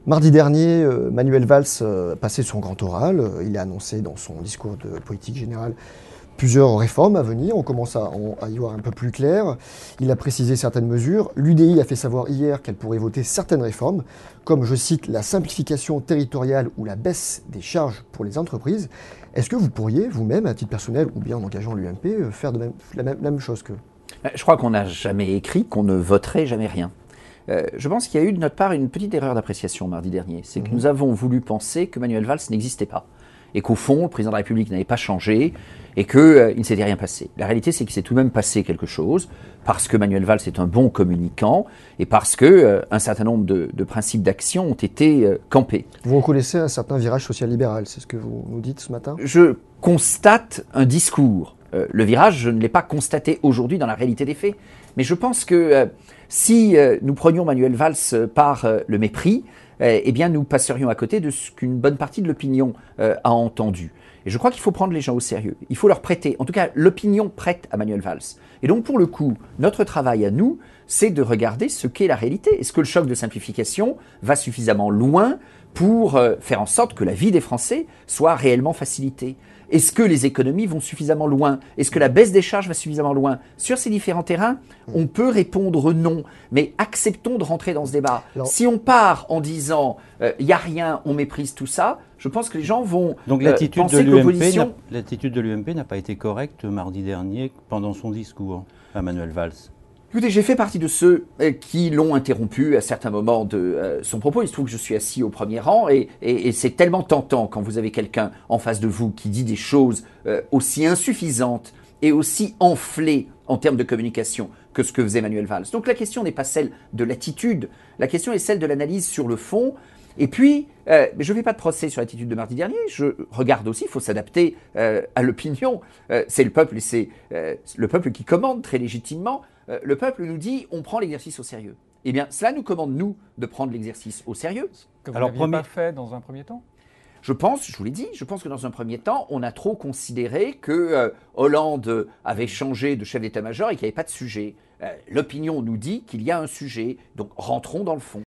Mardi dernier, Manuel Valls passait son grand oral. Il a annoncé dans son discours de politique générale plusieurs réformes à venir. On commence à y voir un peu plus clair. Il a précisé certaines mesures. L'UDI a fait savoir hier qu'elle pourrait voter certaines réformes, comme, je cite, la simplification territoriale ou la baisse des charges pour les entreprises. Est-ce que vous pourriez, vous-même, à titre personnel ou bien en engageant l'UMP, faire la même chose qu'eux ? Je crois qu'on n'a jamais écrit qu'on ne voterait jamais rien. Je pense qu'il y a eu de notre part une petite erreur d'appréciation mardi dernier. C'est que nous avons voulu penser que Manuel Valls n'existait pas. Et qu'au fond, le président de la République n'avait pas changé et qu'il ne s'était rien passé. La réalité, c'est qu'il s'est tout de même passé quelque chose parce que Manuel Valls est un bon communicant et parce qu'un certain nombre de principes d'action ont été campés. Vous reconnaissez un certain virage social-libéral, c'est ce que vous nous dites ce matin ? Je constate un discours. Le virage, je ne l'ai pas constaté aujourd'hui dans la réalité des faits. Mais je pense que si nous prenions Manuel Valls par le mépris, eh bien nous passerions à côté de ce qu'une bonne partie de l'opinion a entendu. Et je crois qu'il faut prendre les gens au sérieux. Il faut leur prêter, en tout cas l'opinion prête à Manuel Valls. Et donc pour le coup, notre travail à nous, c'est de regarder ce qu'est la réalité. Est-ce que le choc de simplification va suffisamment loin pour faire en sorte que la vie des Français soit réellement facilitée ? Est-ce que les économies vont suffisamment loin ? Est-ce que la baisse des charges va suffisamment loin ? Sur ces différents terrains, on peut répondre non, mais acceptons de rentrer dans ce débat. Alors, si on part en disant il n'y a rien, on méprise tout ça, je pense que les gens vont Donc penser que l'opposition... l'attitude de l'UMP n'a pas été correcte mardi dernier pendant son discours à Manuel Valls. Écoutez, j'ai fait partie de ceux qui l'ont interrompu à certains moments de son propos. Il se trouve que je suis assis au premier rang et c'est tellement tentant quand vous avez quelqu'un en face de vous qui dit des choses aussi insuffisantes et aussi enflées en termes de communication que ce que faisait Manuel Valls. Donc la question n'est pas celle de l'attitude, la question est celle de l'analyse sur le fond. Et puis, je ne fais pas de procès sur l'attitude de mardi dernier, je regarde aussi, il faut s'adapter à l'opinion. C'est le peuple et c'est le peuple qui commande très légitimement. Le peuple nous dit on prend l'exercice au sérieux. Eh bien, cela nous commande, nous, de prendre l'exercice au sérieux. Que vous n'aviez pas fait dans un premier temps ? Je vous l'ai dit, je pense que dans un premier temps, on a trop considéré que Hollande avait changé de chef d'état-major et qu'il n'y avait pas de sujet. L'opinion nous dit qu'il y a un sujet, donc rentrons dans le fond.